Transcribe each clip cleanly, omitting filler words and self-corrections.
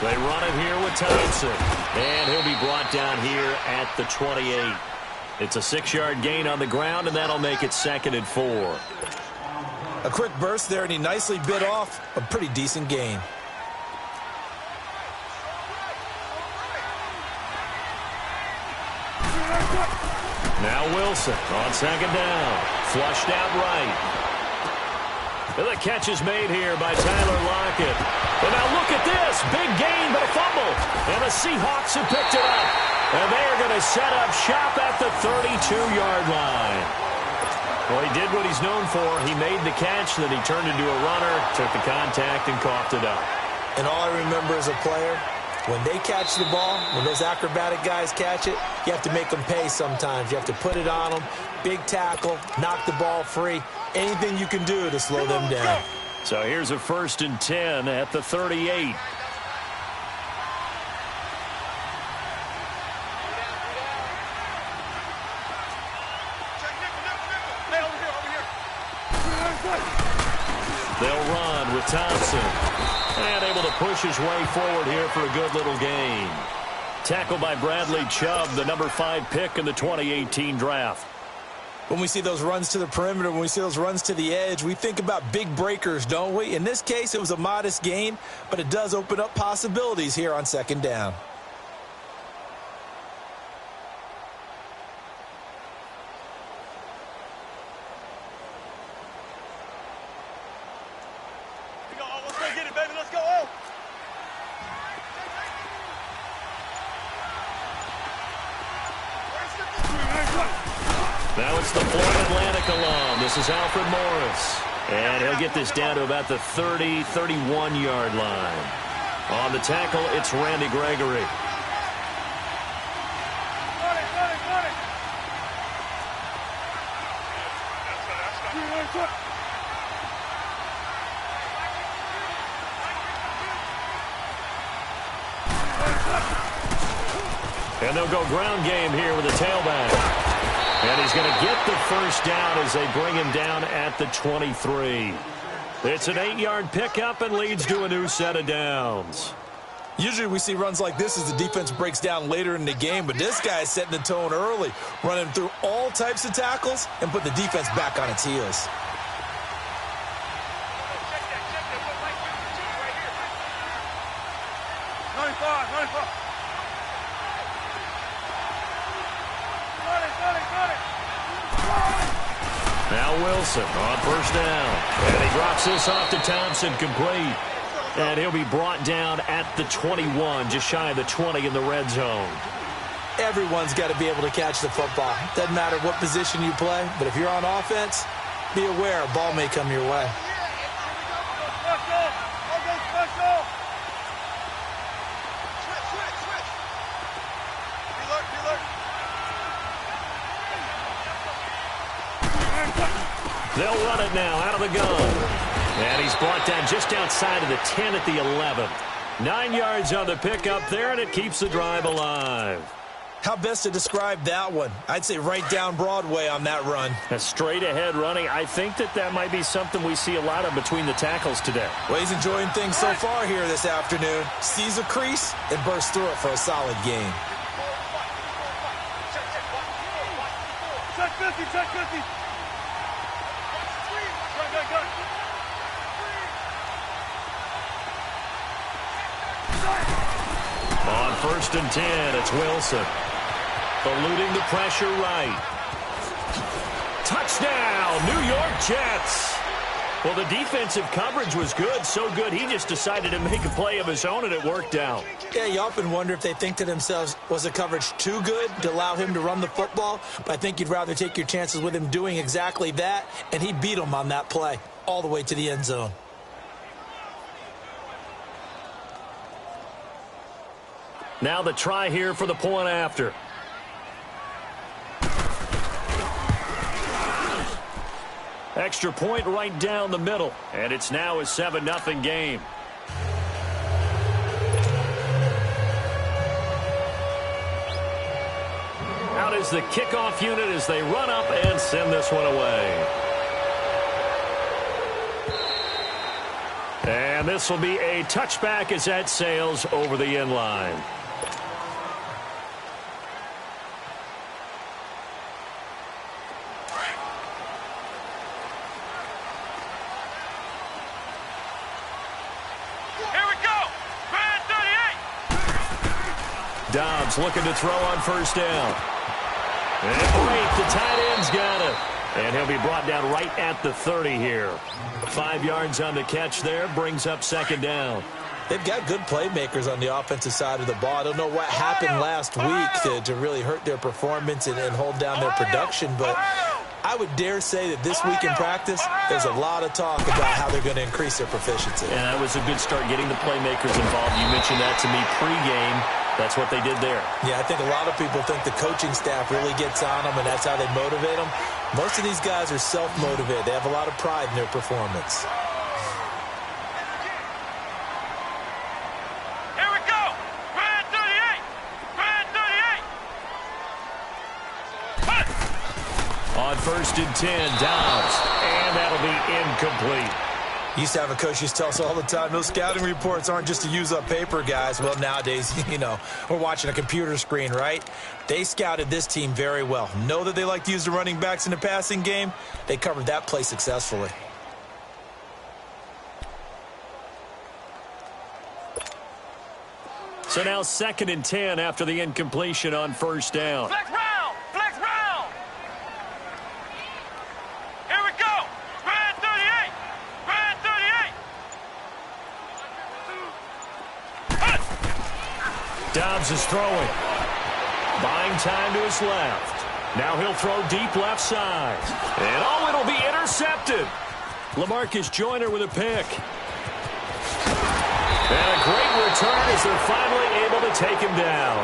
They run it here with Thompson. And he'll be brought down here at the 28. It's a 6-yard gain on the ground, and that'll make it 2nd and 4. A quick burst there, and he nicely bit off a pretty decent gain. Now Wilson on 2nd down. Flushed out right. And the catch is made here by Tyler Lockett. And now look at this. Big gain, but a fumble. And the Seahawks have picked it up. And they are going to set up shop at the 32-yard line. Well, he did what he's known for. He made the catch, then he turned into a runner, took the contact, and coughed it up. And all I remember as a player, when they catch the ball, when those acrobatic guys catch it, you have to make them pay sometimes. You have to put it on them, big tackle, knock the ball free, anything you can do to slow them down. So here's a 1st and 10 at the 38. They'll run with Thompson. And able to push his way forward here for a good little gain. Tackled by Bradley Chubb, the number 5 pick in the 2018 draft. When we see those runs to the perimeter, when we see those runs to the edge, we think about big breakers, don't we? In this case, it was a modest gain, but it does open up possibilities here on 2nd down. Now it's the Florida Atlantic alum. This is Alfred Morris. And he'll get this down to about the 30, 31-yard line. On the tackle, it's Randy Gregory. And they'll go ground game here with a tailback. And he's going to get the 1st down as they bring him down at the 23. It's an 8-yard pickup and leads to a new set of downs. Usually we see runs like this as the defense breaks down later in the game, but this guy is setting the tone early, running through all types of tackles and put the defense back on its heels. Now Wilson on 1st down. And he drops this off to Thompson, complete. And he'll be brought down at the 21, just shy of the 20 in the red zone. Everyone's got to be able to catch the football. Doesn't matter what position you play, but if you're on offense, be aware a ball may come your way. They'll run it now out of the gun. And he's brought down just outside of the 10 at the 11. 9 yards on the pickup there, and it keeps the drive alive. How best to describe that one? I'd say right down Broadway on that run. A straight-ahead running. I think that might be something we see a lot of between the tackles today. Well, he's enjoying things so far here this afternoon. Sees a crease and bursts through it for a solid gain. Check 50, check 50. On 1st and 10, it's Wilson. Eluding the pressure right. Touchdown, New York Jets. Well, the defensive coverage was good, so good he just decided to make a play of his own, and it worked out. Yeah, you often wonder if they think to themselves, was the coverage too good to allow him to run the football? But I think you'd rather take your chances with him doing exactly that, and he beat him on that play all the way to the end zone. Now the try here for the point after. Extra point right down the middle, and it's now a 7-0 game. Out is the kickoff unit as they run up and send this one away. And this will be a touchback as that sails over the end line. Here we go. Brad 38. Dobbs looking to throw on first down. And great, the tight end's got it. And he'll be brought down right at the 30 here. 5 yards on the catch there, brings up second down. They've got good playmakers on the offensive side of the ball. I don't know what happened last week to really hurt their performance and hold down their production, but I would dare say that this week in practice, there's a lot of talk about how they're going to increase their proficiency. And that was a good start getting the playmakers involved. You mentioned that to me pregame. That's what they did there. Yeah, I think a lot of people think the coaching staff really gets on them, and that's how they motivate them. Most of these guys are self-motivated. They have a lot of pride in their performance. Here we go. Brad 38. Brad 38. On first and 10, Dobbs. And that'll be incomplete. Used to have a coach used to tell us all the time, those scouting reports aren't just to use up paper, guys. Well, nowadays, we're watching a computer screen, right? They scouted this team very well. Know that they like to use the running backs in the passing game. They covered that play successfully. So now second and 10 after the incompletion on first down. Flex round. Flex round. Here we go. Brad 38. Brad 38. Dobbs is throwing. Buying time to his left. Now he'll throw deep left side. And it'll be intercepted. LaMarcus Joyner with a pick. And a great return as they're finally able to take him down.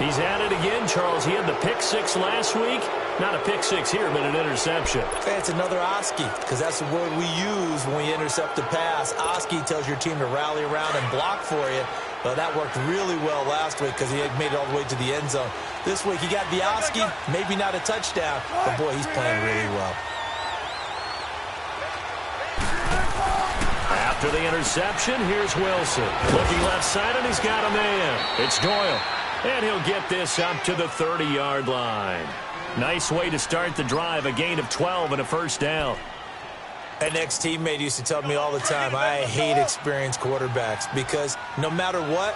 He's at it again, Charles. He had the pick six last week. Not a pick six here, but an interception. Hey, it's another Oski, because that's the word we use when we intercept a pass. Oski tells your team to rally around and block for you. Well, that worked really well last week because he had made it all the way to the end zone. This week, he got the Oski, maybe not a touchdown, but boy, he's playing really well. After the interception, here's Wilson. Looking left side, and he's got a man. It's Doyle. And he'll get this up to the 30-yard line. Nice way to start the drive, a gain of 12 and a first down. An ex-teammate used to tell me all the time, I hate experienced quarterbacks because no matter what,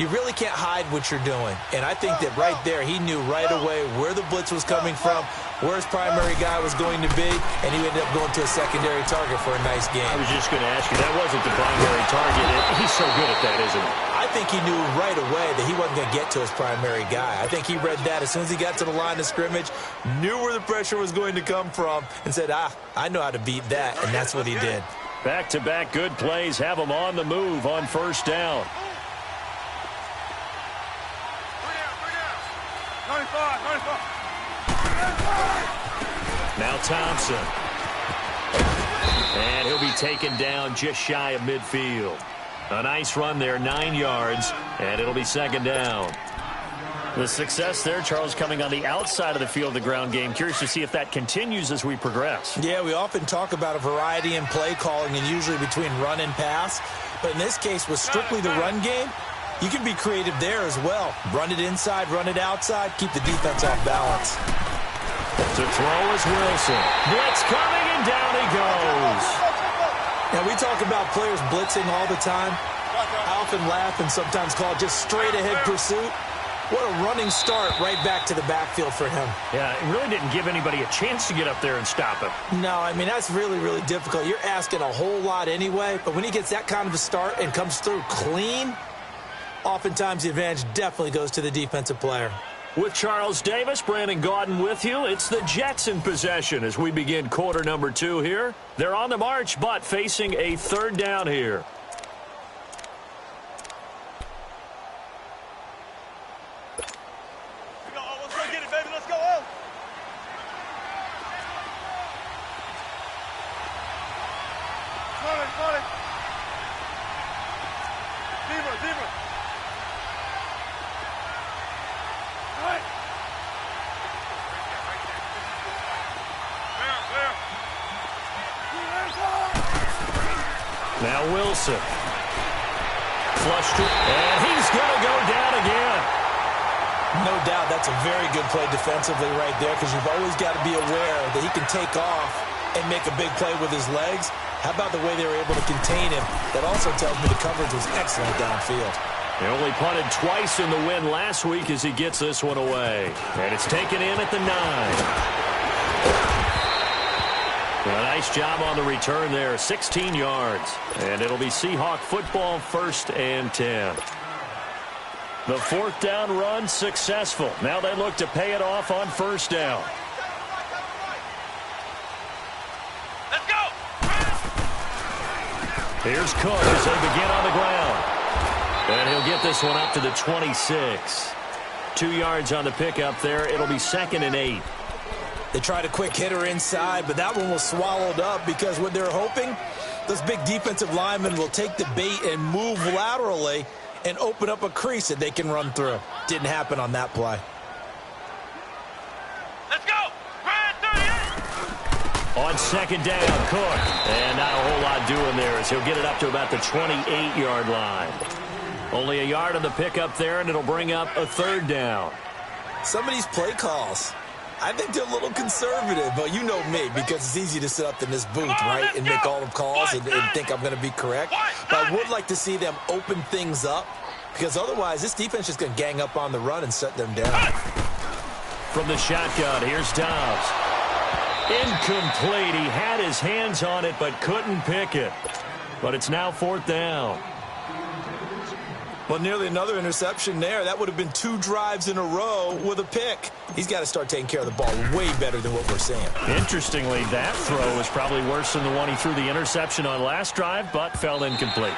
you really can't hide what you're doing. And I think that right there, he knew right away where the blitz was coming from, where his primary guy was going to be, and he ended up going to a secondary target for a nice game. I was just going to ask you, that wasn't the primary target. He's so good at that, isn't he? I think he knew right away that he wasn't going to get to his primary guy. I think he read that as soon as he got to the line of scrimmage, knew where the pressure was going to come from, and said, I know how to beat that, and that's what he did. Back-to-back good plays have him on the move on first down. 95. Now Thompson. And he'll be taken down just shy of midfield. A nice run there, 9 yards, and it'll be second down. The success there, Charles, coming on the outside of the field, the ground game. Curious to see if that continues as we progress. Yeah, we often talk about a variety in play calling and usually between run and pass. But in this case, with strictly the run game, you can be creative there as well. Run it inside, run it outside, keep the defense off balance. To throw is Wilson. Blitz coming, and down he goes. Now, we talk about players blitzing all the time. I often laugh and sometimes call it just straight-ahead pursuit. What a running start right back to the backfield for him. Yeah, it really didn't give anybody a chance to get up there and stop him. No, I mean, that's really, really difficult. You're asking a whole lot anyway, but when he gets that kind of a start and comes through clean, oftentimes the advantage definitely goes to the defensive player. With Charles Davis, Brandon Gaudin with you. It's the Jets in possession as we begin quarter number 2 here. They're on the march, but facing a third down here. Let's go get it, baby. Let's go. Oh. Sorry. Deeper. All right. Now Wilson. Flushed it, and he's going to go down again. No doubt that's a very good play defensively right there, because you've always got to be aware that he can take off and make a big play with his legs. How about the way they were able to contain him? That also tells me the coverage was excellent downfield. He only punted twice in the win last week as he gets this one away. And it's taken in at the 9. A nice job on the return there, 16 yards. And it'll be Seahawk football, 1st and 10. The 4th down run successful. Now they look to pay it off on 1st down. Let's go! Here's Cook as they begin on the ground. And he'll get this one up to the 26. 2 yards on the pickup there. It'll be 2nd and 8. They tried a quick hitter inside, but that one was swallowed up because what they're hoping, those big defensive linemen will take the bait and move laterally and open up a crease that they can run through. Didn't happen on that play. Let's go! Red 38! On 2nd down, Cook. And not a whole lot doing there as he'll get it up to about the 28-yard line. Only a yard on the pickup there, and it'll bring up a 3rd down. Some of these play calls, I think they're a little conservative, but you know me, because it's easy to sit up in this booth, right, and make all the calls and think I'm going to be correct. But I would like to see them open things up, because otherwise this defense is just going to gang up on the run and shut them down. From the shotgun, here's Dobbs. Incomplete. He had his hands on it but couldn't pick it. But it's now 4th down. Well, nearly another interception there. That would have been 2 drives in a row with a pick. He's got to start taking care of the ball way better than what we're seeing. Interestingly, that throw was probably worse than the one he threw the interception on last drive, but fell incomplete.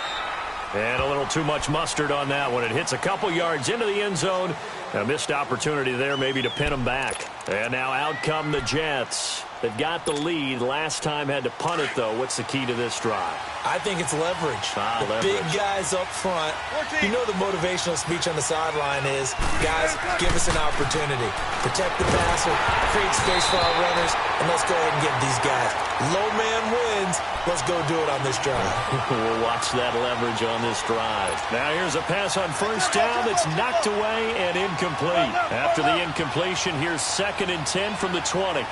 And a little too much mustard on that one. It hits a couple yards into the end zone. A missed opportunity there maybe to pin him back. And now out come the Jets. They've got the lead. Last time had to punt it, though. What's the key to this drive? I think it's leverage. Leverage. Big guys up front. You know the motivational speech on the sideline is, guys, give us an opportunity. Protect the passer, create space for our runners, and let's go ahead and get these guys. Low man wins. Let's go do it on this drive. We'll watch that leverage on this drive. Now here's a pass on 1st down that's knocked away and incomplete. After the incompletion, here's 2nd and 10 from the 20.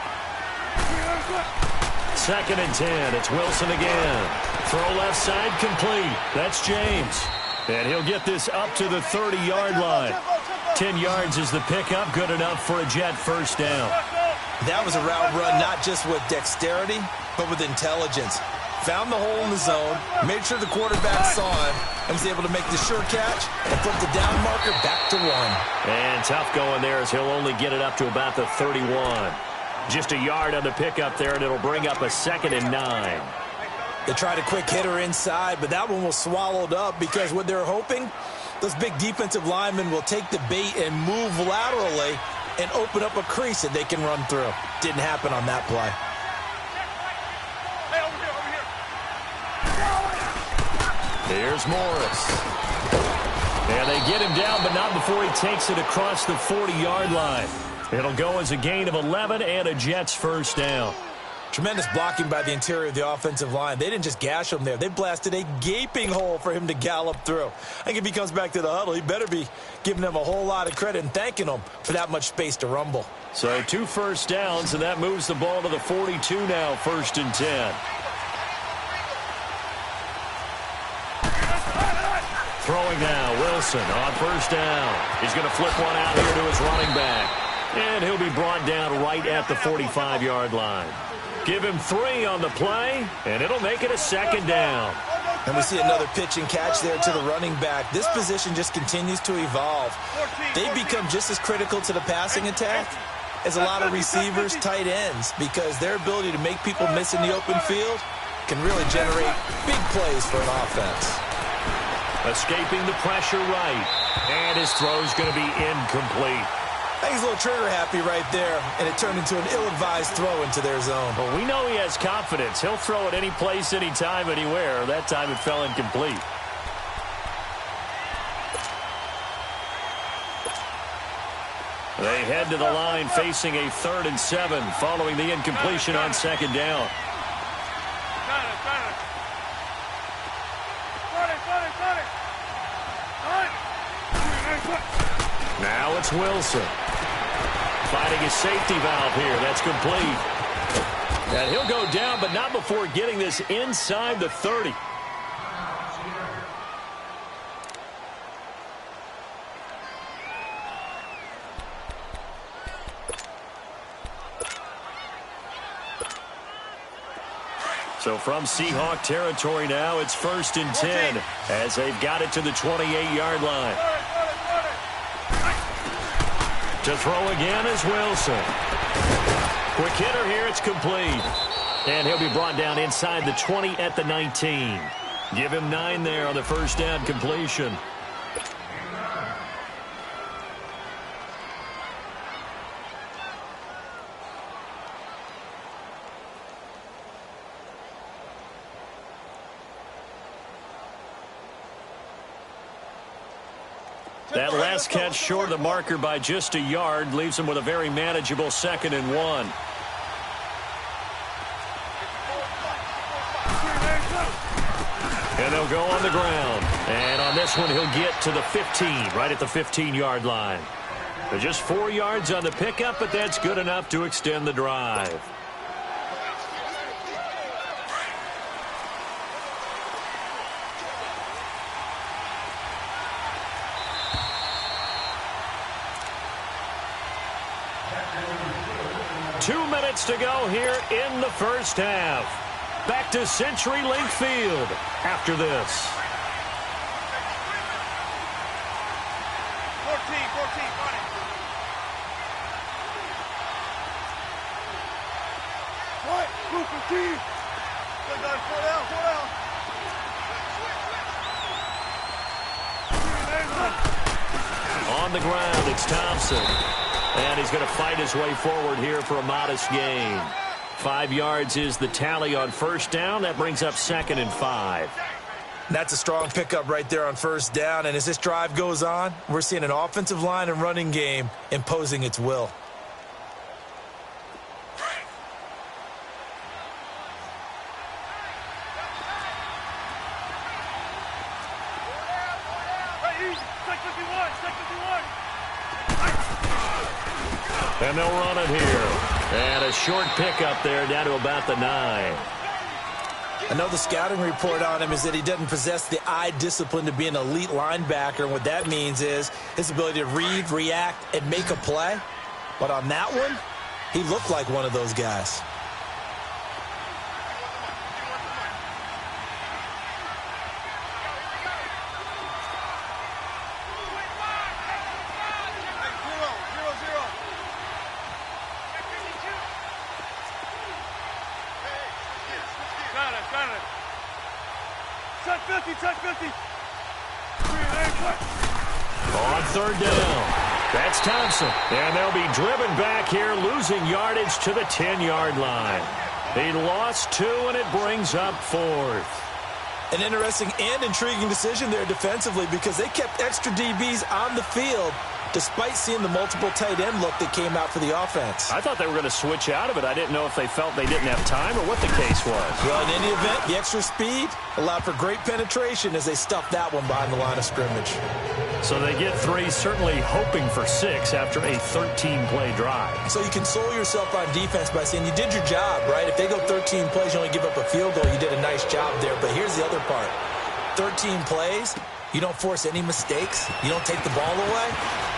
2nd and 10. It's Wilson again. Throw left side complete. That's James. And he'll get this up to the 30-yard line. 10 yards is the pickup. Good enough for a Jet 1st down. That was a route run not just with dexterity, but with intelligence. Found the hole in the zone, made sure the quarterback saw him, and was able to make the sure catch and flip the down marker back to 1. And tough going there as he'll only get it up to about the 31. Just a yard on the pickup there, and it'll bring up a 2nd and 9. They tried a quick hitter inside, but that one was swallowed up because what they're hoping, those big defensive linemen will take the bait and move laterally and open up a crease that they can run through. Didn't happen on that play. Hey, over here. Here's Morris. And they get him down, but not before he takes it across the 40-yard line. It'll go as a gain of 11 and a Jets 1st down. Tremendous blocking by the interior of the offensive line. They didn't just gash him there. They blasted a gaping hole for him to gallop through. I think if he comes back to the huddle, he better be giving them a whole lot of credit and thanking them for that much space to rumble. So 2 first downs, and that moves the ball to the 42 now, 1st and 10. Throwing now, Wilson on 1st down. He's going to flip one out here to his running back. And he'll be brought down right at the 45-yard line. Give him 3 on the play, and it'll make it a 2nd down. And we see another pitch and catch there to the running back. This position just continues to evolve. They become just as critical to the passing attack as a lot of receivers, tight ends, because their ability to make people miss in the open field can really generate big plays for an offense. Escaping the pressure right, and his throw's going to be incomplete. I think he's a little trigger happy right there, and it turned into an ill-advised throw into their zone. Well, we know he has confidence. He'll throw it any place, anytime, anywhere. That time it fell incomplete. They head to the line facing a 3rd and 7 following the incompletion on 2nd down. Now it's Wilson. Finding his safety valve here. That's complete. And he'll go down, but not before getting this inside the 30. So from Seahawk territory now, it's 1st and 10 as they've got it to the 28-yard line. To throw again is Wilson. Quick hitter here, it's complete. And he'll be brought down inside the 20 at the 19. Give him 9 there on the first down completion. That last catch short of the marker by just a yard leaves him with a very manageable 2nd and 1. And they'll go on the ground. And on this one, he'll get to the 15, right at the 15-yard line. They're just 4 yards on the pickup, but that's good enough to extend the drive. To go here in the first half. Back to CenturyLink Field after this. 14, buddy. What? Move 15. On the ground, it's Thompson. And he's going to fight his way forward here for a modest gain. 5 yards is the tally on first down. That brings up 2nd and 5. That's a strong pickup right there on first down. And as this drive goes on, we're seeing an offensive line and running game imposing its will. And they'll run it here. And a short pickup there down to about the 9. I know the scouting report on him is that he doesn't possess the eye discipline to be an elite linebacker. And what that means is his ability to read, react, and make a play. But on that one, he looked like one of those guys. On third down, that's Thompson. And they'll be driven back here, losing yardage to the 10-yard line. He lost 2, and it brings up 4th. An interesting and intriguing decision there defensively because they kept extra DBs on the field despite seeing the multiple tight end look that came out for the offense. I thought they were going to switch out of it. I didn't know if they felt they didn't have time or what the case was. Well, in any event, the extra speed allowed for great penetration as they stuffed that one behind the line of scrimmage. So they get 3, certainly hoping for 6 after a 13-play drive. So you console yourself on defense by saying you did your job, right? If they go 13 plays, you only give up a field goal, you did a nice job there. But here's the other part. 13 plays, you don't force any mistakes, you don't take the ball away.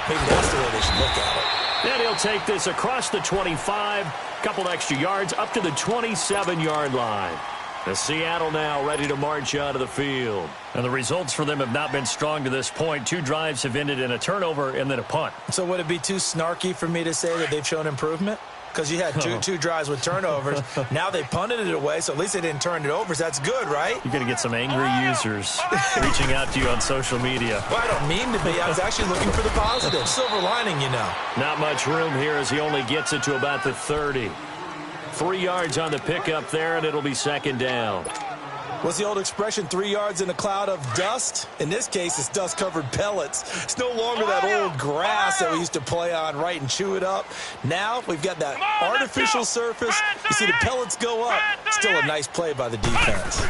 Maybe that's the way they should look at it. And he'll take this across the 25, couple extra yards up to the 27-yard line. The Seattle now ready to march out of the field. And the results for them have not been strong to this point. 2 drives have ended in a turnover and then a punt. So would it be too snarky for me to say that they've shown improvement? Because you had two drives with turnovers. Now they punted it away, so at least they didn't turn it over. So that's good, right? You're going to get some angry users reaching out to you on social media. Well, I don't mean to be. I was actually looking for the positive. Silver lining, you know. Not much room here as he only gets it to about the 30. 3 yards on the pickup there, and it'll be 2nd down. What's the old expression, 3 yards in a cloud of dust? In this case, it's dust-covered pellets. It's no longer that old grass that we used to play on, right, and chew it up. Now we've got that artificial surface. You see the pellets go up. Still a nice play by the defense.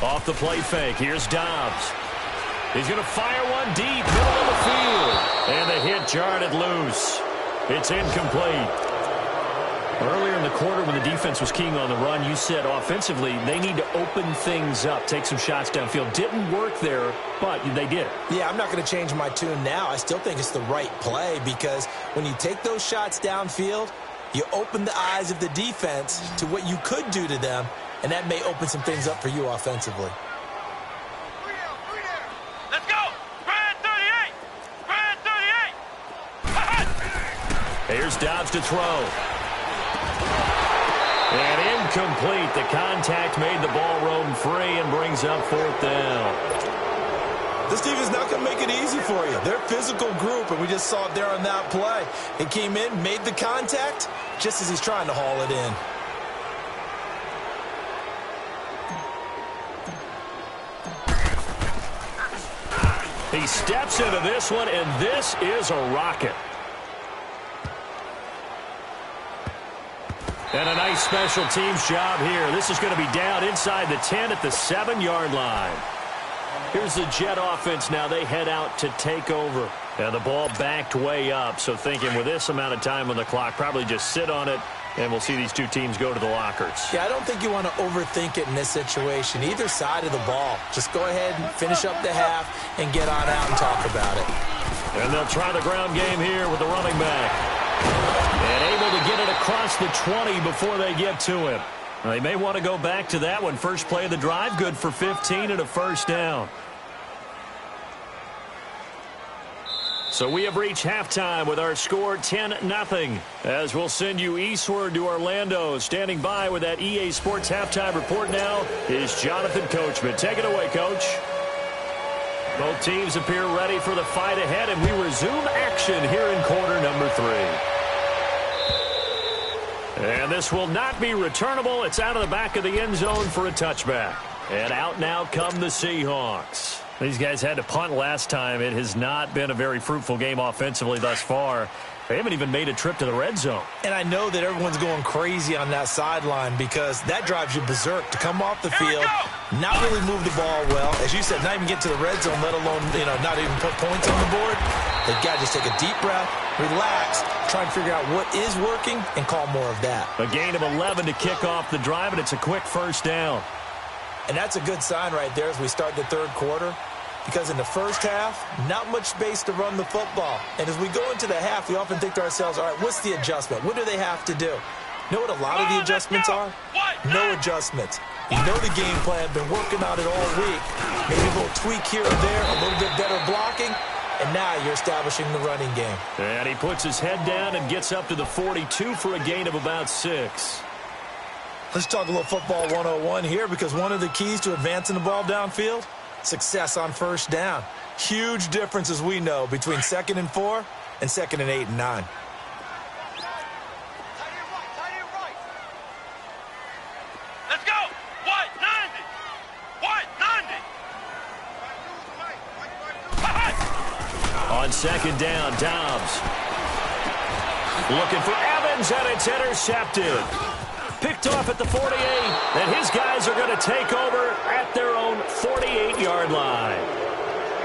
Off the play fake, here's Dobbs. He's going to fire one deep, middle of the field. And the hit jarred it loose. It's incomplete. Earlier in the quarter when the defense was keying on the run, you said offensively they need to open things up, take some shots downfield. Didn't work there, but they did. Yeah, I'm not going to change my tune now. I still think it's the right play because when you take those shots downfield, you open the eyes of the defense to what you could do to them, and that may open some things up for you offensively. Let's go! Brad 38! Brad 38! Here's Dobbs to throw. And incomplete. The contact made the ball roam free and brings up 4th down. This team is not going to make it easy for you. They're a physical group, and we just saw it there on that play. He came in, made the contact, just as he's trying to haul it in. He steps into this one, and this is a rocket. And a nice special teams job here. This is going to be down inside the 10 at the 7-yard line. Here's the Jet offense now. They head out to take over. And the ball backed way up. So thinking with this amount of time on the clock, probably just sit on it, and we'll see these two teams go to the lockers. Yeah, I don't think you want to overthink it in this situation. Either side of the ball. Just go ahead and finish up the half and get on out and talk about it. And they'll try the ground game here with the running back. And able to get it across the 20 before they get to him. They may want to go back to that one. First play of the drive, good for 15 and a first down. So we have reached halftime with our score 10-0. As we'll send you eastward to Orlando. Standing by with that EA Sports halftime report now is Jonathan Coachman. Take it away, Coach. Both teams appear ready for the fight ahead, and we resume action here in quarter number 3. And this will not be returnable. It's out of the back of the end zone for a touchback. And out now come the Seahawks. These guys had to punt last time. It has not been a very fruitful game offensively thus far. They haven't even made a trip to the red zone. And I know that everyone's going crazy on that sideline because that drives you berserk to come off the field, not really move the ball well. As you said, not even get to the red zone, let alone, not even put points on the board. They've got to just take a deep breath, relax, try and figure out what is working, and call more of that. A gain of 11 to kick off the drive, and it's a quick first down. And that's a good sign right there as we start the third quarter. Because in the first half, not much space to run the football. And as we go into the half, we often think to ourselves, all right, what's the adjustment? What do they have to do? You know what a lot of the adjustments are? No adjustments. You know the game plan, been working on it all week. Maybe a little tweak here or there, a little bit better blocking, and now you're establishing the running game. And he puts his head down and gets up to the 42 for a gain of about 6. Let's talk a little football 101 here because one of the keys to advancing the ball downfield, success on first down. Huge difference, as we know, between 2nd and 4 and 2nd and 8 and 9. Let's go! White 90! White 90! On second down, Dobbs. Looking for Evans, and it's intercepted. Picked off at the 48, and his guys are going to take over at their own 48-yard line.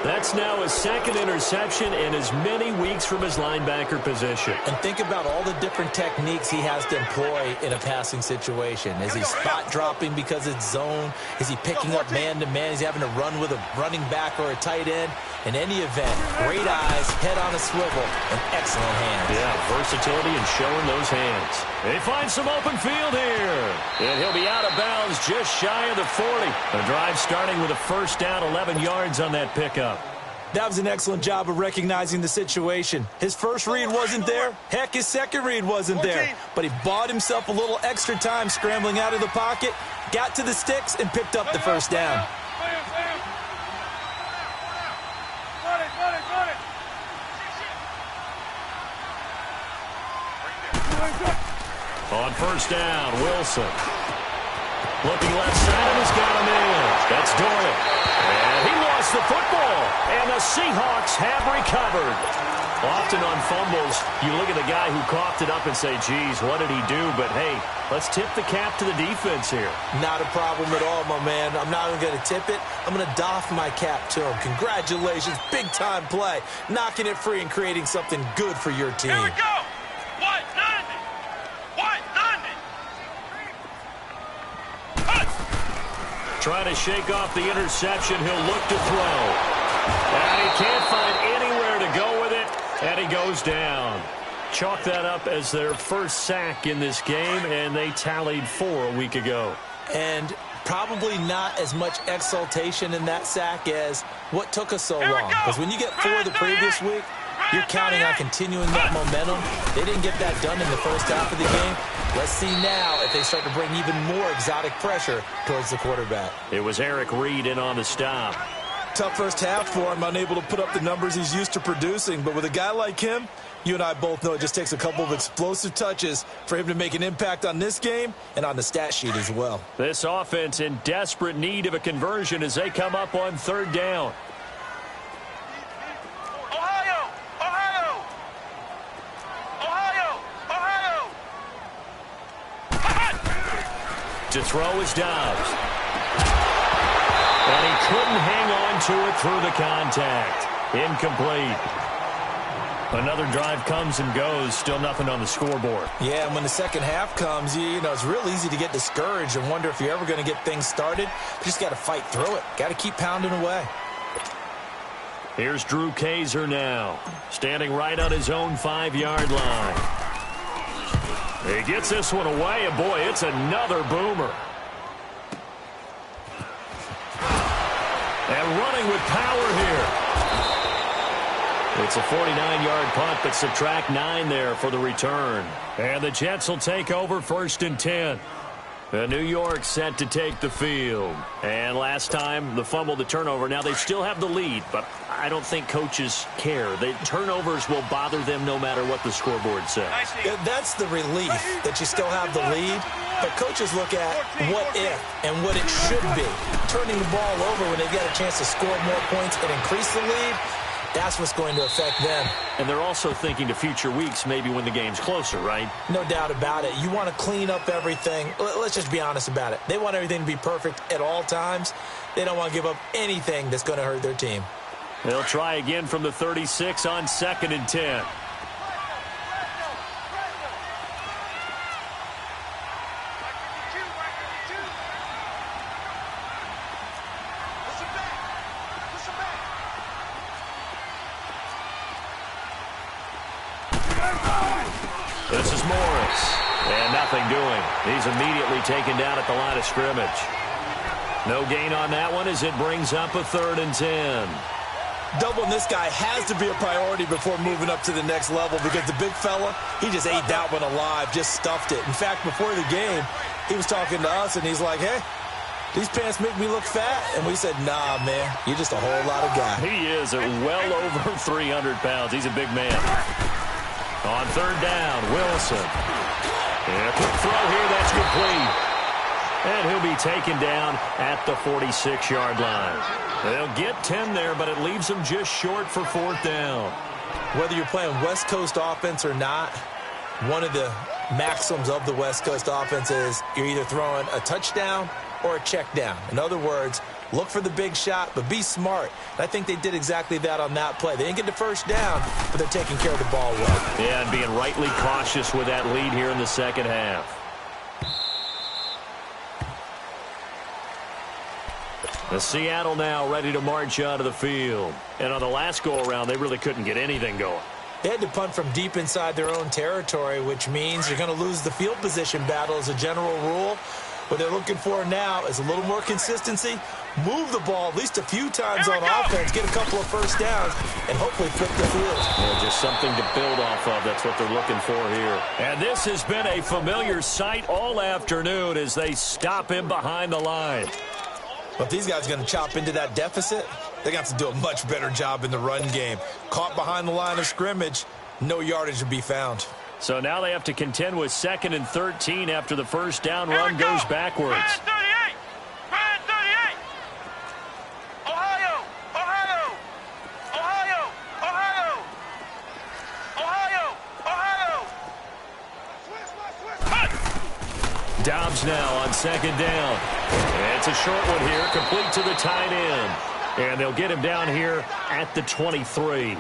That's now his second interception in as many weeks from his linebacker position. And think about all the different techniques he has to employ in a passing situation. Is he spot dropping because it's zone? Is he picking up man-to-man? Is he having to run with a running back or a tight end? In any event, great eyes, head on a swivel, and excellent hands. Yeah, versatility and showing those hands. They find some open field here. And he'll be out of bounds just shy of the 40. The drive starting with a first down, 11 yards on that pickup. That was an excellent job of recognizing the situation. His first read wasn't there. Heck, his second read wasn't there. But he bought himself a little extra time scrambling out of the pocket, got to the sticks, and picked up the first down. On first down, Wilson. Looking left side, and he's got him in. That's Doyle. And he lost the football. And the Seahawks have recovered. Often on fumbles, you look at the guy who coughed it up and say, geez, what did he do? But, hey, let's tip the cap to the defense here. Not a problem at all, my man. I'm not even going to tip it. I'm going to doff my cap to him. Congratulations. Big-time play. Knocking it free and creating something good for your team. Here we go. 190. 190. Trying to shake off the interception. He'll look to throw. And he can't find anywhere to go with it. And he goes down. Chalk that up as their first sack in this game, and they tallied 4 a week ago. And probably not as much exultation in that sack as what took us so long. Because when you get 4 the previous week, you're counting on continuing that momentum. They didn't get that done in the first half of the game. Let's see now if they start to bring even more exotic pressure towards the quarterback. It was Eric Reed in on the stop. Tough first half for him, unable to put up the numbers he's used to producing. But with a guy like him, you and I both know it just takes a couple of explosive touches for him to make an impact on this game and on the stat sheet as well. This offense in desperate need of a conversion as they come up on 3rd down. Ohio! Ohio! Ohio! Ohio! To throw is Dobbs. And he couldn't hang on to it through the contact. Incomplete. Another drive comes and goes. Still nothing on the scoreboard. Yeah, and when the second half comes, you know, it's real easy to get discouraged and wonder if you're ever going to get things started. You just got to fight through it. Got to keep pounding away. Here's Drew Kaiser now. Standing right on his own 5-yard line. He gets this one away, and boy, it's another boomer. And running with power here. It's a 49-yard punt, but subtract 9 there for the return. And the Jets will take over 1st and 10. New York set to take the field. And last time, the fumble, the turnover. Now, they still have the lead, but I don't think coaches care. The turnovers will bother them no matter what the scoreboard says. Yeah, that's the relief that you still have the lead. But coaches look at what if and what it should be. Turning the ball over when they've got a chance to score more points and increase the lead, that's what's going to affect them. And they're also thinking to future weeks, maybe when the game's closer, right? No doubt about it. You want to clean up everything. Let's just be honest about it. They want everything to be perfect at all times. They don't want to give up anything that's going to hurt their team. They'll try again from the 36 on 2nd and 10. This is Morris. And nothing doing. He's immediately taken down at the line of scrimmage. No gain on that one as it brings up a 3rd and 10. Doubling this guy has to be a priority before moving up to the next level because the big fella, he just ate that one alive, just stuffed it. In fact, before the game, he was talking to us, and he's like, hey, these pants make me look fat. And we said, nah, man, you're just a whole lot of guy. He is well over 300 pounds. He's a big man. On 3rd down, Wilson. And a quick throw here, that's complete. And he'll be taken down at the 46-yard line. They'll get 10 there, but it leaves them just short for 4th down. Whether you're playing West Coast offense or not, one of the maxims of the West Coast offense is you're either throwing a touchdown or a check down. In other words, look for the big shot, but be smart. And I think they did exactly that on that play. They didn't get the first down, but they're taking care of the ball well. Yeah, and being rightly cautious with that lead here in the second half. The Seattle now ready to march out of the field. And on the last go-around, they really couldn't get anything going. They had to punt from deep inside their own territory, which means you're going to lose the field position battle as a general rule. What they're looking for now is a little more consistency, move the ball at least a few times on offense, get a couple of first downs, and hopefully flip the field. Yeah, just something to build off of. That's what they're looking for here. And this has been a familiar sight all afternoon as they stop him behind the line. But if these guys are going to chop into that deficit, they're going to have to do a much better job in the run game. Caught behind the line of scrimmage, no yardage to be found. So now they have to contend with 2nd and 13 after the first down run goes backwards. Red 38. Ohio. Ohio. Ohio. Ohio. Dobbs now on second down. It's a short one here, complete to the tight end. And they'll get him down here at the 23.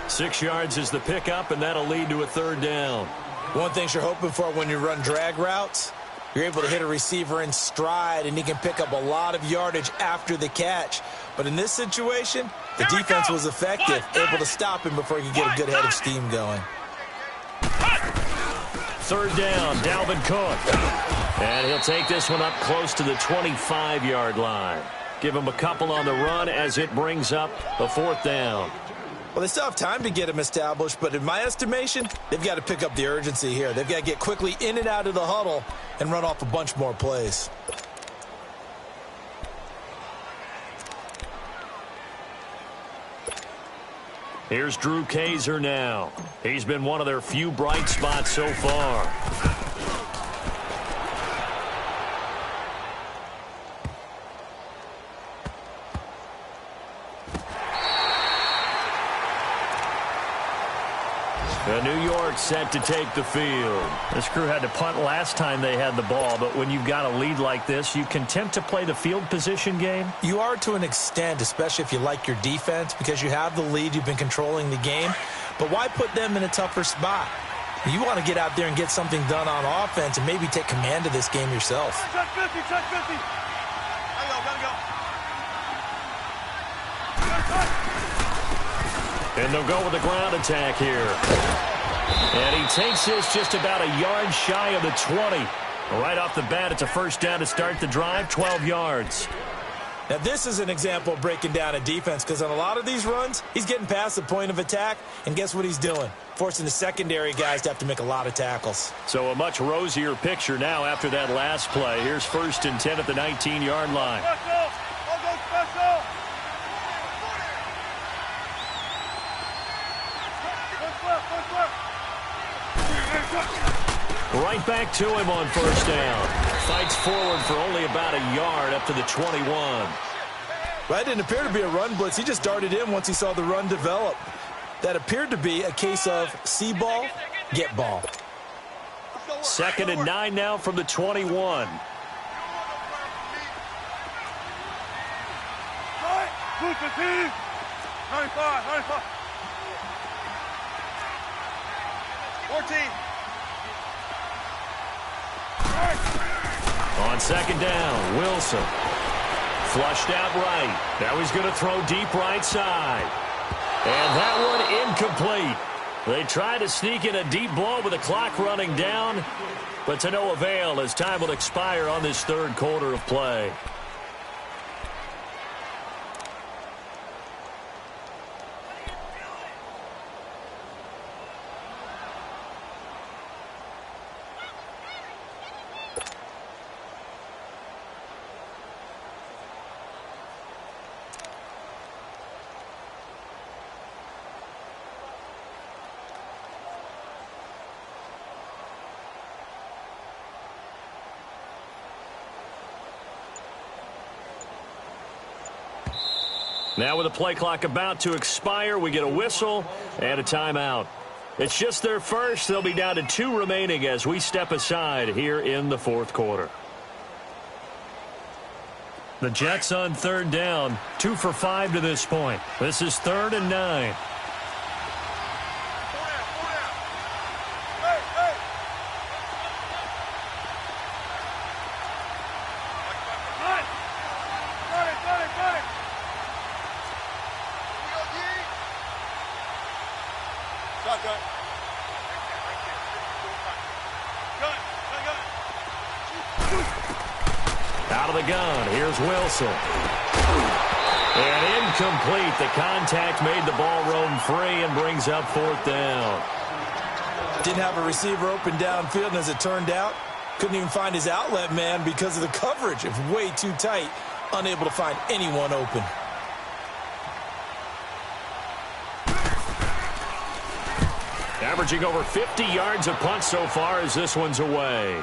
6 yards is the pickup, and that'll lead to a third down. One thing you're hoping for when you run drag routes, you're able to hit a receiver in stride, and he can pick up a lot of yardage after the catch. But in this situation, the defense was effective, able to stop him before he could get a good head of steam going. Third down, Dalvin Cook. And he'll take this one up close to the 25-yard line. Give him a couple on the run as it brings up the fourth down. Well, they still have time to get him established, but in my estimation, they've got to pick up the urgency here. They've got to get quickly in and out of the huddle and run off a bunch more plays. Here's Drew Kaiser now. He's been one of their few bright spots so far. New York set to take the field. This crew had to punt last time they had the ball, but when you've got a lead like this, you can tempt to play the field position game. You are to an extent, especially if you like your defense, because you have the lead, you've been controlling the game. But why put them in a tougher spot? You want to get out there and get something done on offense and maybe take command of this game yourself. Check 50, check 50. Gotta go. And they'll go with the ground attack here. And he takes this just about a yard shy of the 20. Right off the bat, it's a first down to start the drive, 12 yards. Now, this is an example of breaking down a defense, because on a lot of these runs, he's getting past the point of attack, and guess what he's doing? Forcing the secondary guys to have to make a lot of tackles. So a much rosier picture now after that last play. Here's 1st and 10 at the 19-yard line. Special. I'll go special. Right back to him on first down. Fights forward for only about a yard up to the 21. Well, that didn't appear to be a run blitz. He just darted in once he saw the run develop. That appeared to be a case of see ball, get ball. 2nd and 9 now from the 21. Move the team. 95. 14. On 2nd down, Wilson. Flushed out right. Now he's going to throw deep right side. And that one incomplete. They try to sneak in a deep ball with the clock running down, but to no avail as time will expire on this third quarter of play. Now with the play clock about to expire, we get a whistle and a timeout. It's just their first. They'll be down to 2 remaining as we step aside here in the fourth quarter. The Jets on 3rd down, 2 for 5 to this point. This is 3rd and 9. Out of the gun, here's Wilson. And incomplete. The contact made the ball roam free and brings up 4th down. Didn't have a receiver open downfield, and as it turned out, couldn't even find his outlet man because of the coverage. It was way too tight, unable to find anyone open. Averaging over 50 yards a punt so far as this one's away.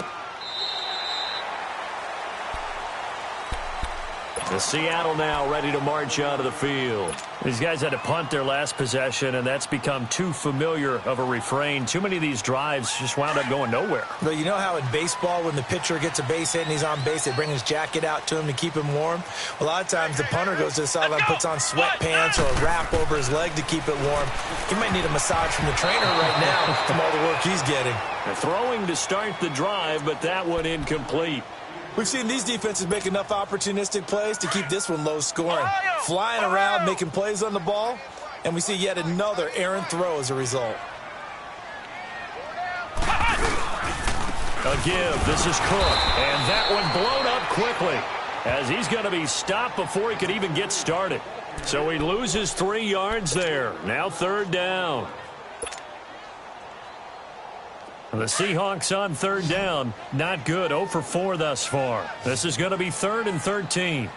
The Seattle now ready to march out of the field. These guys had to punt their last possession, and that's become too familiar of a refrain. Too many of these drives just wound up going nowhere. But you know how in baseball, when the pitcher gets a base hit and he's on base, they bring his jacket out to him to keep him warm? A lot of times the punter goes to the sideline, puts on sweatpants or a wrap over his leg to keep it warm. He might need a massage from the trainer right now from all the work he's getting. They're throwing to start the drive, but that one incomplete. We've seen these defenses make enough opportunistic plays to keep this one low scoring. Flying around, making plays on the ball, and we see yet another errant throw as a result. A give. This is Cook. And that one blown up quickly as he's going to be stopped before he could even get started. So he loses 3 yards there. Now 3rd down. The Seahawks on 3rd down. Not good. 0 for 4 thus far. This is going to be 3rd and 13.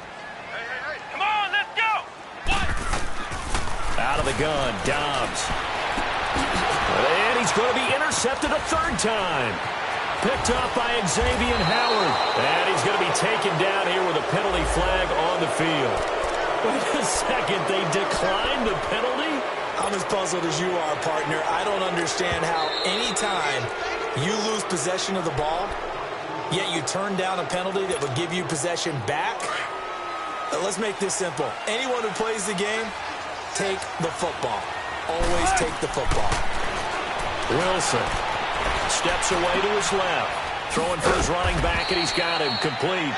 Come on, let's go. Out of the gun, Dobbs. And he's going to be intercepted a 3rd time. Picked up by Xavier Howard. And he's going to be taken down here with a penalty flag on the field. Wait a second. They declined the penalty? I'm as puzzled as you are, partner. I don't understand how any time you lose possession of the ball, yet you turn down a penalty that would give you possession back. Let's make this simple. Anyone who plays the game, take the football. Always take the football. Wilson steps away to his left. Throwing for his running back, and he's got him complete.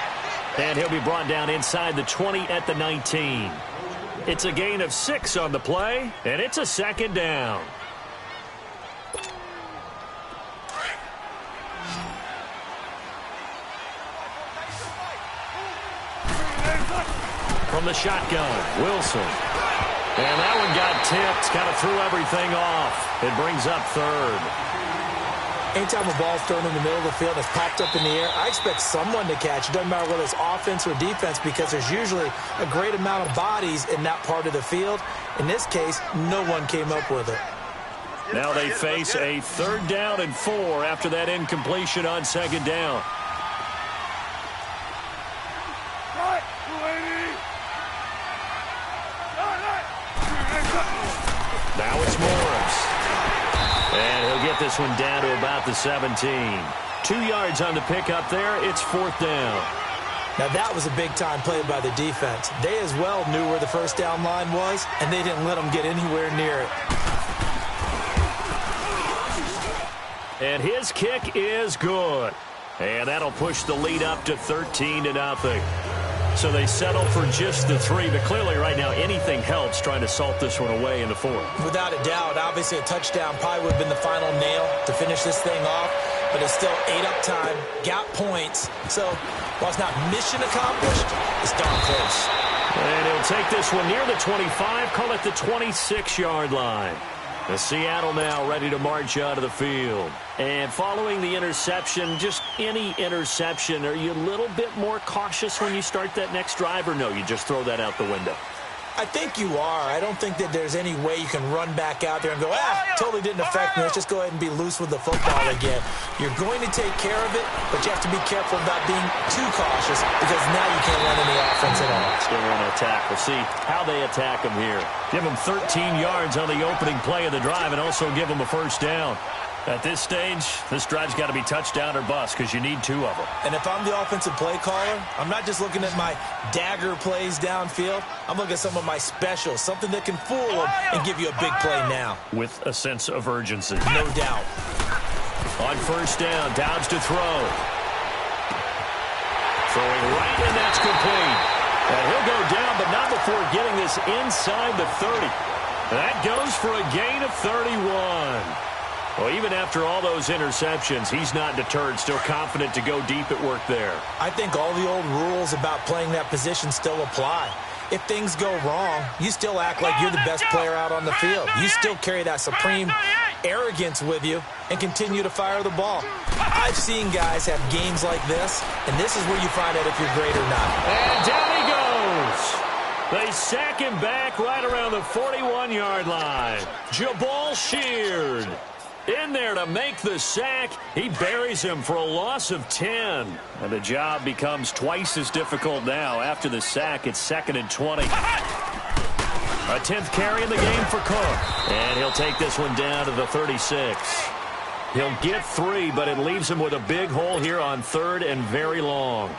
And he'll be brought down inside the 20 at the 19. It's a gain of 6 on the play, and it's a 2nd down. From the shotgun, Wilson. And that one got tipped, kind of threw everything off. It brings up 3rd. Anytime a ball's thrown in the middle of the field and it's popped up in the air, I expect someone to catch. It doesn't matter whether it's offense or defense because there's usually a great amount of bodies in that part of the field. In this case, no one came up with it. Now they face a 3rd down and 4 after that incompletion on 2nd down. Now it's Morris. And he'll get this one down to about the 17. 2 yards on the pickup there. It's 4th down. Now that was a big-time play by the defense. They as well knew where the 1st down line was, and they didn't let them get anywhere near it. And his kick is good. And that'll push the lead up to 13-0. So they settle for just the 3, but clearly right now anything helps trying to salt this one away in the 4th. Without a doubt, obviously a touchdown probably would have been the final nail to finish this thing off, but it's still 8-up time, got points. So while it's not mission accomplished, it's darn close. And he'll take this one near the 25, call it the 26-yard line. The Seattle now ready to march out of the field. And following the interception, just any interception, are you a little bit more cautious when you start that next drive, or no, you just throw that out the window? I think you are. I don't think that there's any way you can run back out there and go, totally didn't affect me. Let's just go ahead and be loose with the football again. You're going to take care of it, but you have to be careful about being too cautious because now you can't run any offense at all. Still want to attack. We'll see how they attack him here. Give them 13 yards on the opening play of the drive and also give them a 1st down. At this stage, this drive's got to be touchdown or bust because you need 2 of them. And if I'm the offensive play caller, I'm not just looking at my dagger plays downfield. I'm looking at some of my specials, something that can fool them and give you a big play now. With a sense of urgency. No doubt. On 1st down, Dobbs to throw. Throwing right, and that's complete. And he'll go down, but not before getting this inside the 30. That goes for a gain of 31. Well, even after all those interceptions, he's not deterred, still confident to go deep at work there. I think all the old rules about playing that position still apply. If things go wrong, you still act like you're the best player out on the field. You still carry that supreme arrogance with you and continue to fire the ball. I've seen guys have games like this, and this is where you find out if you're great or not. And down he goes. They sack him back right around the 41-yard line. Jabal Sheard. In there to make the sack. He buries him for a loss of 10. And the job becomes twice as difficult now. After the sack, it's 2nd and 20. A 10th carry in the game for Cook. And he'll take this one down to the 36. He'll get 3, but it leaves him with a big hole here on 3rd and very long.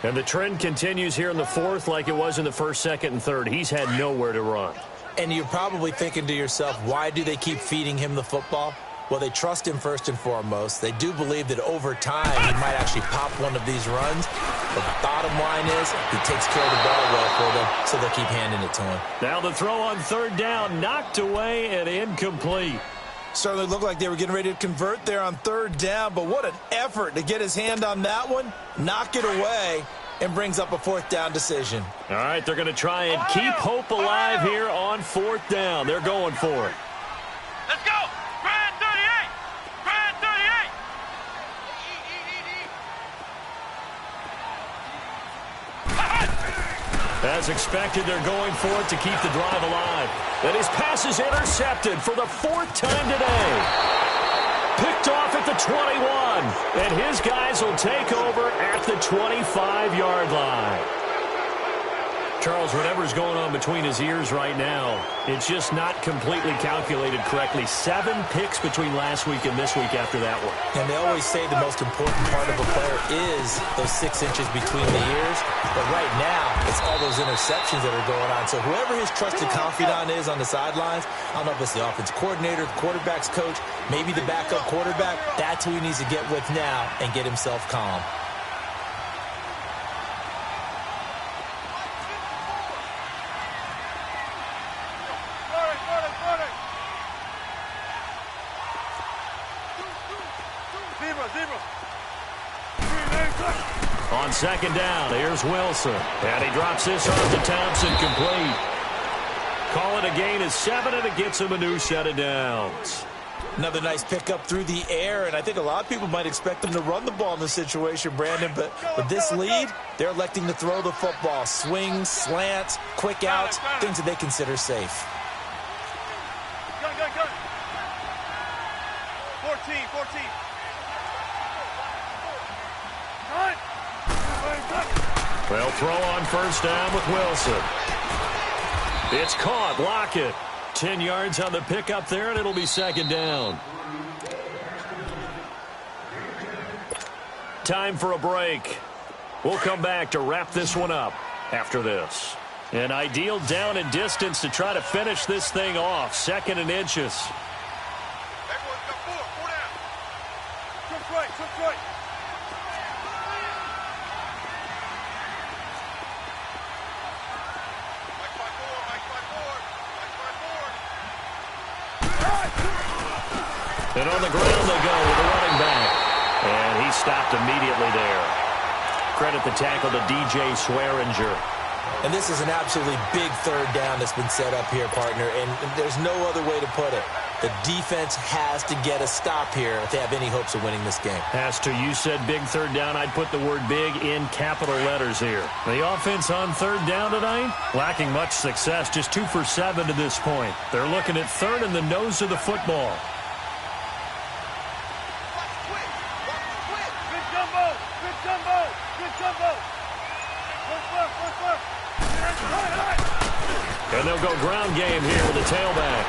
And the trend continues here in the 4th like it was in the 1st, 2nd, and 3rd. He's had nowhere to run. And you're probably thinking to yourself, why do they keep feeding him the football? Well, they trust him first and foremost. They do believe that over time he might actually pop one of these runs. But the bottom line is he takes care of the ball well for them, so they'll keep handing it to him. Now the throw on 3rd down, knocked away and incomplete. Certainly looked like they were getting ready to convert there on 3rd down, but what an effort to get his hand on that one, knock it away, and brings up a 4th down decision. All right, they're going to try and keep hope alive here on 4th down. They're going for it. Let's go! Brad 38! Brad 38! As expected, they're going for it to keep the drive alive. And his pass is intercepted for the 4th time today. Picked off at the 21. And his guys will take over at the 25-yard line. Charles, whatever's going on between his ears right now, it's just not completely calculated correctly. 7 picks between last week and this week after that one. And they always say the most important part of a player is those 6 inches between the ears. But right now, it's all those interceptions that are going on. So whoever his trusted confidant is on the sidelines, I don't know if it's the offense coordinator, the quarterback's coach, maybe the backup quarterback, that's who he needs to get with now and get himself calm. On 2nd down, here's Wilson. And he drops this off to Thompson, complete. Call it a gain of 7, and it gets him a new set of downs. Another nice pickup through the air, and I think a lot of people might expect them to run the ball in this situation, Brandon, but with this lead, they're electing to throw the football. Swings, slants, quick outs, things that they consider safe. Go, go, go! 14. They'll throw on 1st down with Wilson. It's caught. Lockett. 10 yards on the pickup there, and it'll be 2nd down. Time for a break. We'll come back to wrap this one up after this. An ideal down and distance to try to finish this thing off. 2nd and inches. Everyone's got 4 down. Took right. And on the ground they go with the running back. And he stopped immediately there. Credit the tackle to DJ Swearinger. And this is an absolutely big 3rd down that's been set up here, partner, and there's no other way to put it. The defense has to get a stop here if they have any hopes of winning this game. As to you said big 3rd down, I'd put the word big in capital letters here. The offense on 3rd down tonight, lacking much success, just 2 for 7 to this point. They're looking at 3rd and the nose of the football. And they'll go ground game here with the tailback.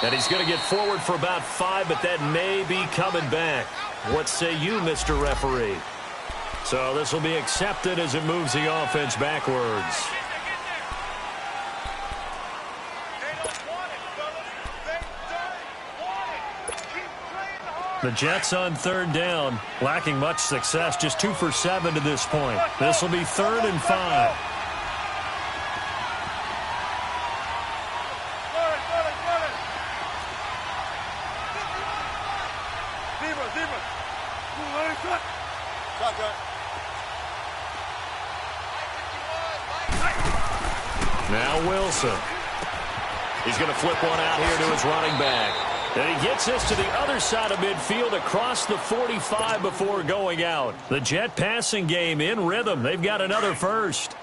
And he's going to get forward for about 5, but that may be coming back. What say you, Mr. Referee? So this will be accepted as it moves the offense backwards. The Jets on 3rd down, lacking much success, just 2 for 7 to this point. This will be 3rd and 5. Now Wilson. He's going to flip one out here to his running back. And he gets this to the other side of midfield across the 45 before going out. The Jet passing game in rhythm. They've got another first.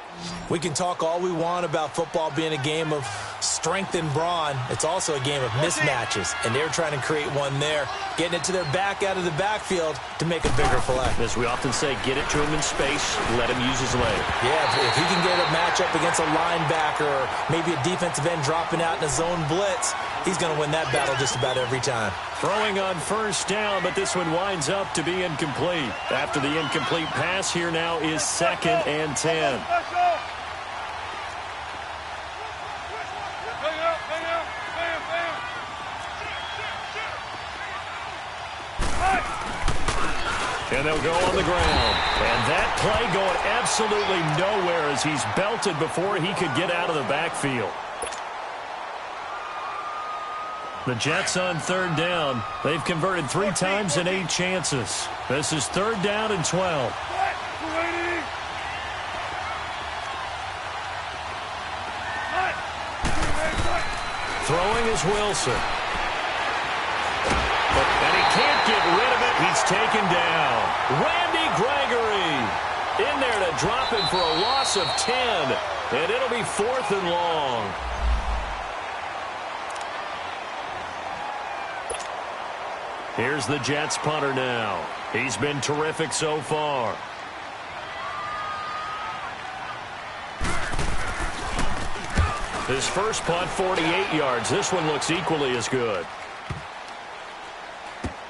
We can talk all we want about football being a game of strength and brawn. It's also a game of mismatches, and they're trying to create one there, getting it to their back out of the backfield to make a bigger play. As we often say, get it to him in space, let him use his leg. Yeah, if he can get a matchup against a linebacker or maybe a defensive end dropping out in a zone blitz, he's going to win that battle just about every time. Throwing on first down, but this one winds up to be incomplete. After the incomplete pass, here now is 2nd and 10. And they'll go on the ground. And that play going absolutely nowhere as he's belted before he could get out of the backfield. The Jets on 3rd down. They've converted 3 times in 8 chances. This is 3rd down and 12. Throwing is Wilson. And he can't get rid of it. He's taken down. Randy Gregory in there to drop him for a loss of 10. And it'll be 4th and long. Here's the Jets punter now. He's been terrific so far. His first punt, 48 yards. This one looks equally as good.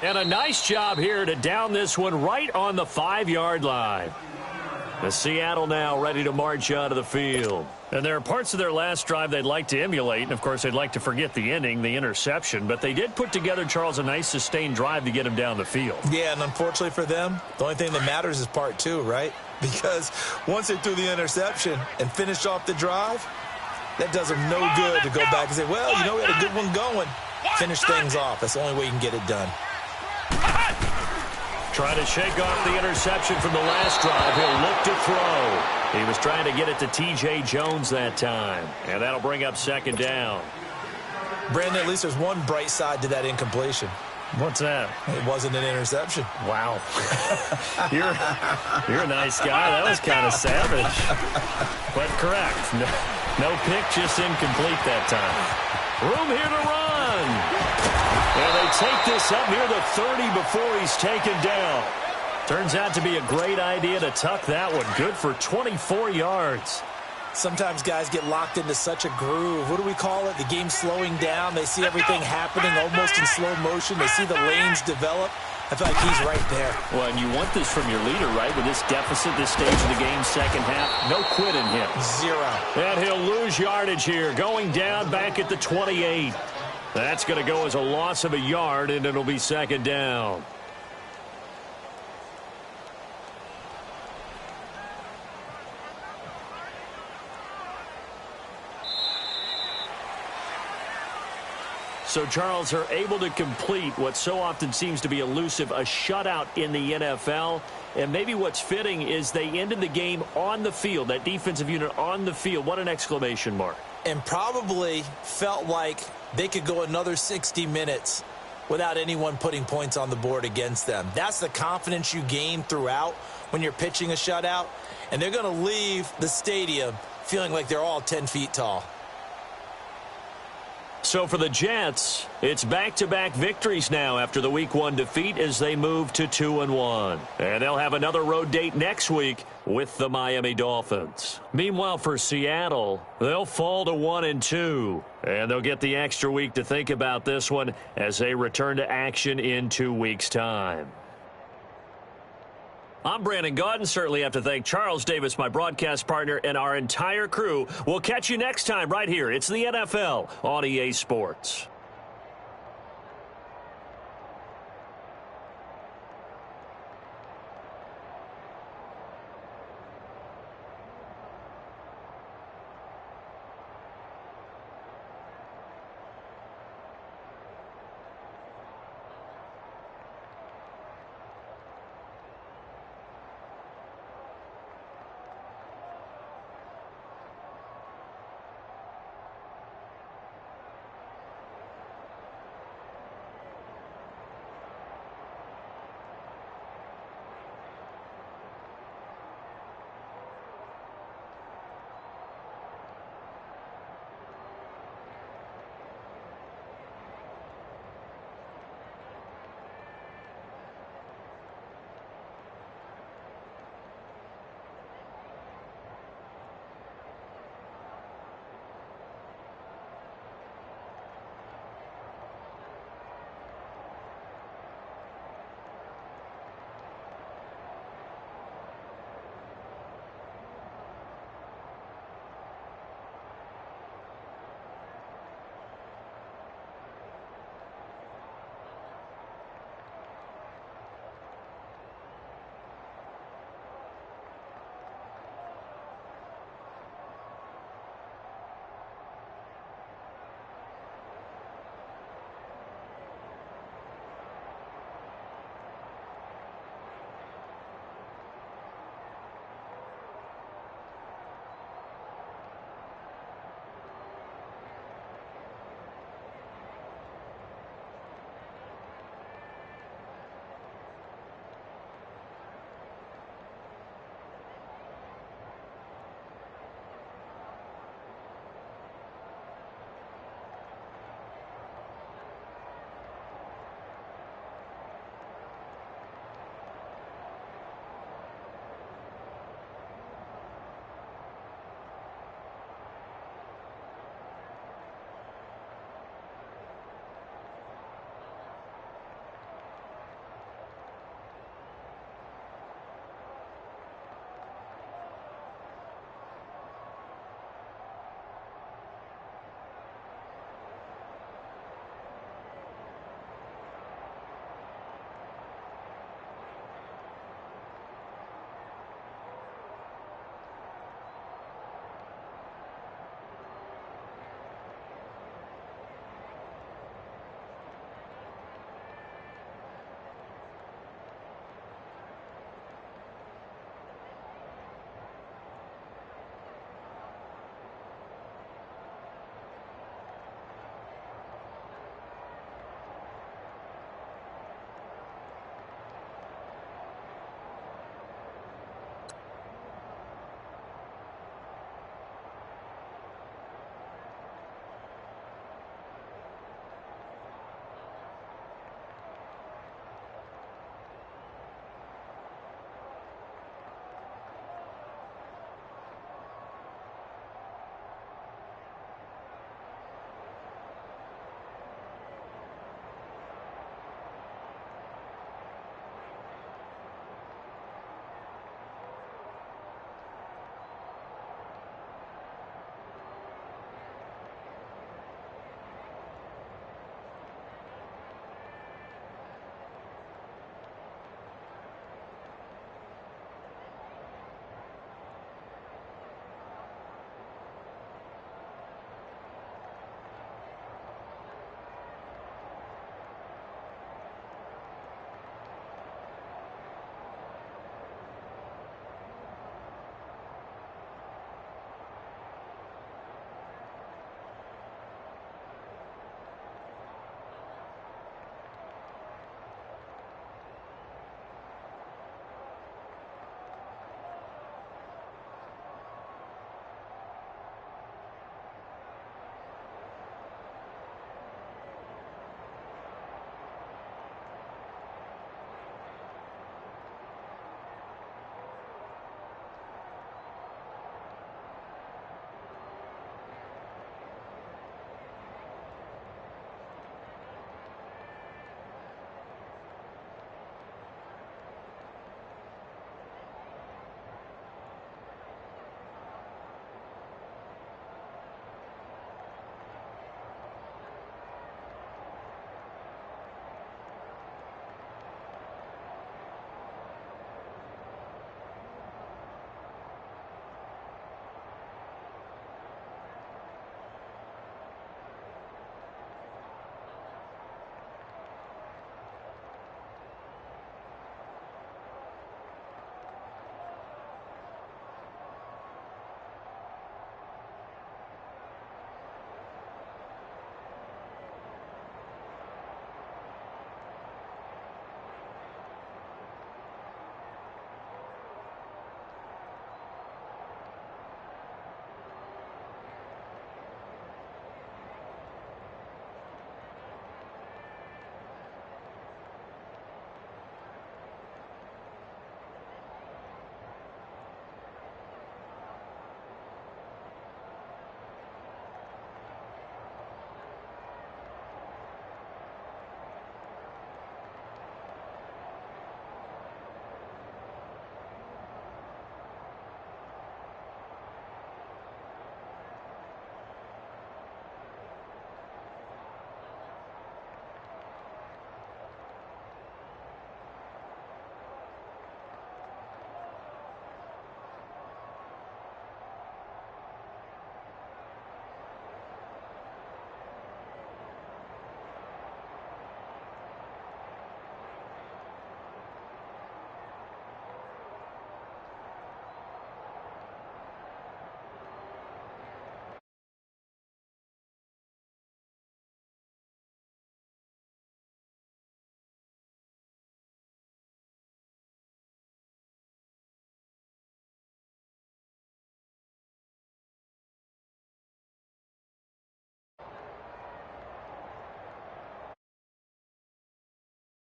And a nice job here to down this one right on the 5-yard line. The Seattle now ready to march out of the field. And there are parts of their last drive they'd like to emulate. And, of course, they'd like to forget the ending, the interception. But they did put together, Charles, a nice sustained drive to get him down the field. Yeah, and unfortunately for them, the only thing that matters is part 2, right? Because once they threw the interception and finished off the drive, that does them no good to go back and say, well, you know, we had a good one going. Finish things off. That's the only way you can get it done. Trying to shake off the interception from the last drive. He'll look to throw. He was trying to get it to T.J. Jones that time. And that'll bring up 2nd down. Brandon, at least there's one bright side to that incompletion. What's that? It wasn't an interception. Wow. You're a nice guy. That was kind of savage. But correct. No pick, just incomplete that time. Room here to run. And they take this up near the 30 before he's taken down. Turns out to be a great idea to tuck that one. Good for 24 yards. Sometimes guys get locked into such a groove. What do we call it? The game's slowing down. They see everything happening almost in slow motion. They see the lanes develop. I feel like he's right there. Well, and you want this from your leader, right? With this deficit, this stage of the game, second half, no quit in him. 0. And he'll lose yardage here, going down back at the 28. That's going to go as a loss of a yard, and it'll be 2nd down. So, Charles, are able to complete what so often seems to be elusive, a shutout in the NFL. And maybe what's fitting is they ended the game on the field, that defensive unit on the field. What an exclamation mark. And probably felt like they could go another 60 minutes without anyone putting points on the board against them. That's the confidence you gain throughout when you're pitching a shutout. And they're going to leave the stadium feeling like they're all 10 feet tall. So for the Jets, it's back-to-back victories now after the Week 1 defeat as they move to 2-1. And they'll have another road date next week with the Miami Dolphins. Meanwhile, for Seattle, they'll fall to 1-2. And they'll get the extra week to think about this one as they return to action in 2 weeks' time. I'm Brandon Gaudin. Certainly have to thank Charles Davis, my broadcast partner, and our entire crew. We'll catch you next time right here. It's the NFL on EA Sports.